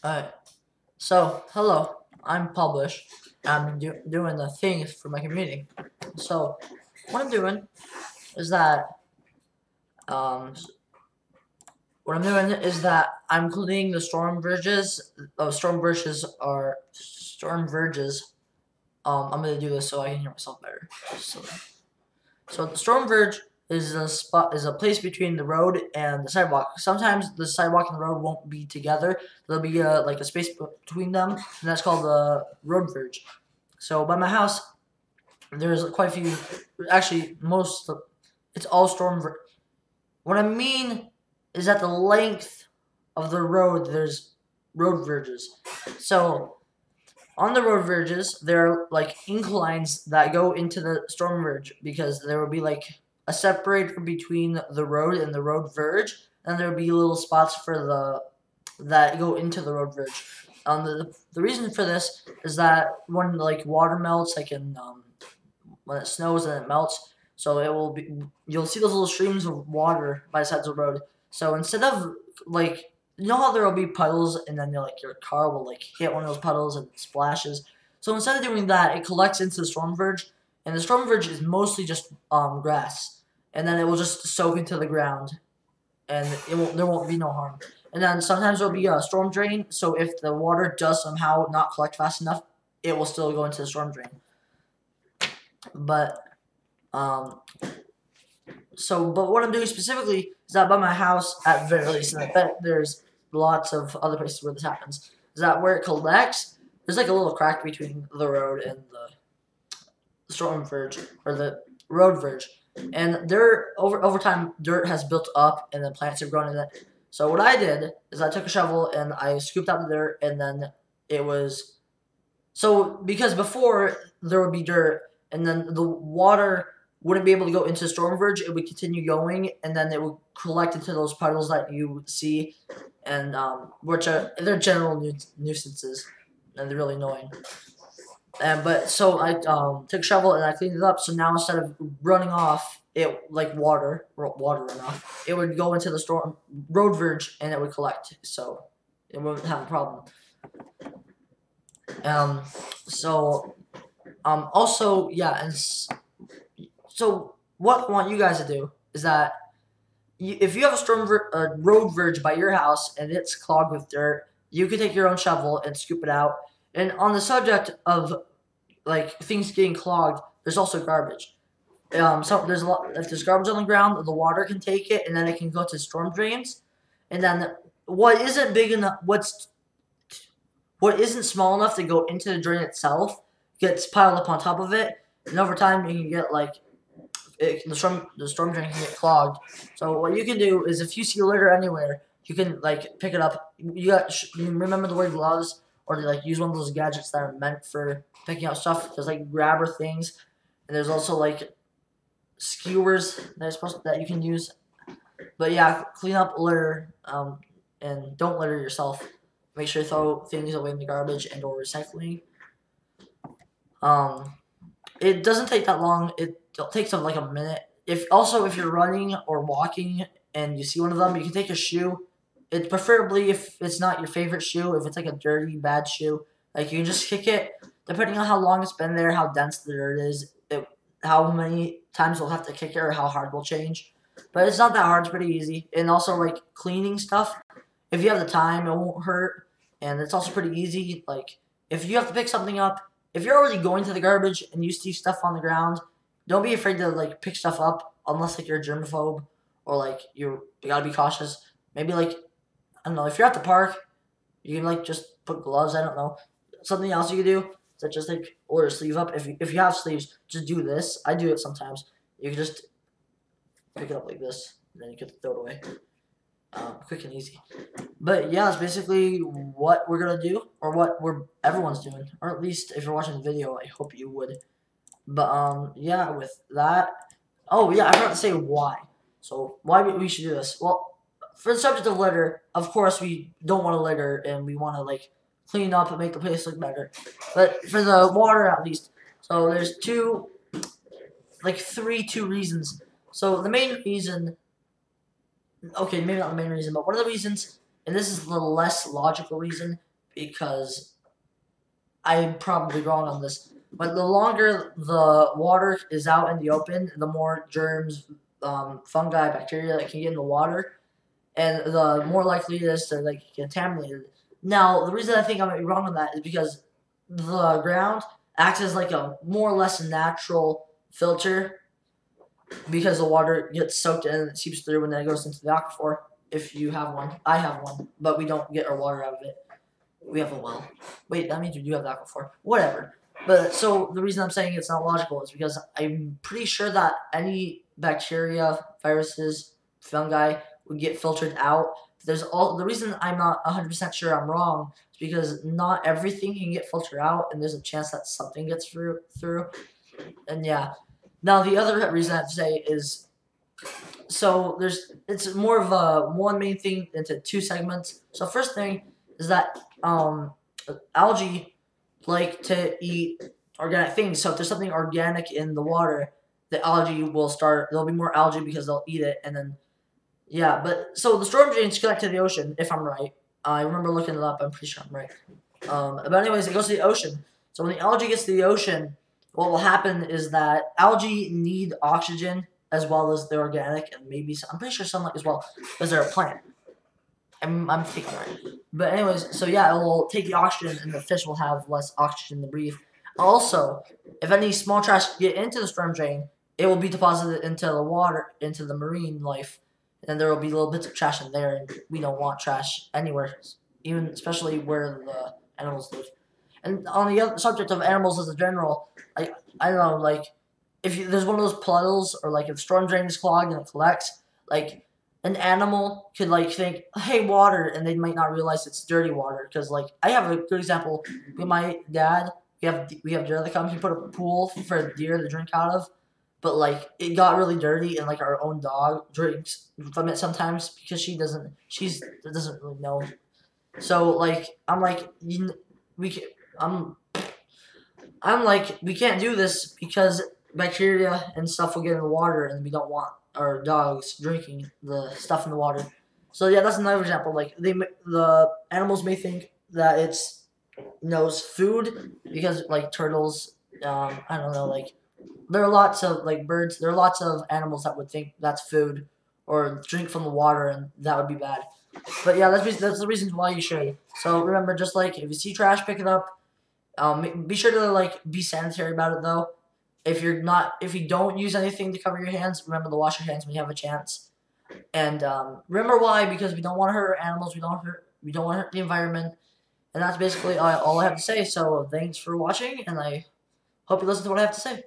Alright, so hello, I'm Publish. I'm doing the things for my community. So what I'm doing is that um, I'm cleaning the storm bridges. Storm bridges are storm verges. I'm gonna do this so I can hear myself better. So the storm verge is a place between the road and the sidewalk. Sometimes the sidewalk and the road won't be together. There'll be like a space between them, and that's called the road verge. So by my house, there's quite a few. Actually, it's all storm verge. What I mean is that the length of the road, there's road verges. So on the road verges, there are like inclines that go into the storm verge because there will be like a separator between the road and the road verge, and there will be little spots for that go into the road verge. The reason for this is that when like water melts, like when it snows and it melts, so you'll see those little streams of water by the sides of the road. So instead of like you know how there will be puddles and then your car will like hit one of those puddles and it splashes. So instead of doing that, it collects into the storm verge, and the storm verge is mostly just grass, and then it will just soak into the ground, and there won't be no harm. And then sometimes there'll be a storm drain, so if the water does somehow not collect fast enough, it will still go into the storm drain. But but what I'm doing specifically is that by my house, at very least, and I bet there's lots of other places where this happens, is that where it collects, there's like a little crack between the road and the storm verge, or the road verge. And over time, dirt has built up and then plants have grown in it. So what I did is I took a shovel and I scooped out the dirt, and then it was... So, because before, there would be dirt, and then the water wouldn't be able to go into the storm verge. It would continue going, and then it would collect into those puddles that you see, and they're general nuisances, and they're really annoying. So I took a shovel and I cleaned it up. So now instead of running off, it like water runoff, it would go into the storm road verge and it would collect. So it wouldn't have a problem. Also, yeah, and so what I want you guys to do is that if you have a road verge by your house and it's clogged with dirt, you can take your own shovel and scoop it out. And on the subject of like things getting clogged, there's also garbage. So if there's garbage on the ground, the water can take it, and then it can go to storm drains. And then what isn't big enough, what isn't small enough to go into the drain itself gets piled up on top of it, and over time you can get like the storm drain can get clogged. So what you can do is if you see litter anywhere, you can like pick it up. You remember the word gloves, or to like use one of those gadgets that are meant for picking out stuff. There's like grabber things, and there's also like skewers that you can use. But yeah, clean up litter, and don't litter yourself. Make sure to throw things away in the garbage and or recycling. It doesn't take that long. It takes like a minute. If you're running or walking and you see one of them, you can take a shoe. It's preferably if it's not your favorite shoe, if it's like a dirty, bad shoe, like you can just kick it. Depending on how long it's been there, how dense the dirt is, how many times we'll have to kick it or how hard we'll change. But it's not that hard. It's pretty easy. And also like cleaning stuff, if you have the time, it won't hurt. And it's also pretty easy. Like if you have to pick something up, if you're already going to the garbage and you see stuff on the ground, don't be afraid to like pick stuff up unless like you're a germaphobe or like you gotta be cautious. Maybe like I don't know, if you're at the park, you can like just put gloves. I don't know, something else you can do, such as like order sleeve up. If you have sleeves, just do this. I do it sometimes. You can just pick it up like this, and then you can throw it away. Quick and easy. But yeah, that's basically what we're gonna do, or what everyone's doing, or at least if you're watching the video, I hope you would. But yeah, with that, oh yeah, I forgot to say why. So why we should do this? Well, for the subject of litter, of course we don't want to litter, and we want to like clean up and make the place look better. But for the water, at least, so there's two reasons. So the main reason, okay, maybe not the main reason, but one of the reasons, and this is the less logical reason because I'm probably wrong on this, but the longer the water is out in the open, the more germs, fungi, bacteria that can get in the water, and the more likely it is to like get contaminated. Now, the reason I think I might be wrong on that is because the ground acts as like a more or less natural filter because the water gets soaked in and it seeps through and then it goes into the aquifer. If you have one, I have one, but we don't get our water out of it. We have a well. Wait, that means you do have the aquifer. Whatever. But so the reason I'm saying it's not logical is because I'm pretty sure that any bacteria, viruses, fungi would get filtered out. There's all the reason I'm not 100% sure I'm wrong is because not everything can get filtered out, and there's a chance that something gets through. And yeah. Now the other reason I have to say is so it's more of a one main thing into two segments. So first thing is that algae like to eat organic things. So if there's something organic in the water, the algae will start. There'll be more algae because they'll eat it, and then yeah. But so the storm drains connect to the ocean. If I'm right, I remember looking it up. I'm pretty sure I'm right. But anyways, it goes to the ocean. So when the algae gets to the ocean, what will happen is that algae need oxygen as well as the organic and maybe I'm pretty sure sunlight as well because they're a plant. I'm thinking right. But anyways, so yeah, it will take the oxygen and the fish will have less oxygen to breathe. Also, if any small trash get into the storm drain, it will be deposited into the water, into the marine life, and there will be little bits of trash in there. And we don't want trash anywhere, even especially where the animals live. And on the other subject of animals as a general, like I don't know, like if there's one of those puddles or like if storm drain is clogged and it collects, like an animal could like think, "Hey, water," and they might not realize it's dirty water. Because like I have a good example with my dad. We have deer that come. He put a pool for deer to drink out of, but like it got really dirty, and like our own dog drinks from it sometimes because she doesn't really know. So like I'm like we can, I'm like we can't do this because bacteria and stuff will get in the water, and we don't want our dogs drinking the stuff in the water. So yeah, that's another example. Like the animals may think that it's knows food because like turtles, I don't know, like there are lots of like birds. There are lots of animals that would think that's food or drink from the water, and that would be bad. But yeah, that's the reasons why you should. So remember, just like if you see trash, pick it up. Be sure to like be sanitary about it though. If you don't use anything to cover your hands, remember to wash your hands when you have a chance. And remember why? Because we don't want to hurt animals. We don't want to hurt the environment. And that's basically all I have to say. So thanks for watching, and I hope you listen to what I have to say.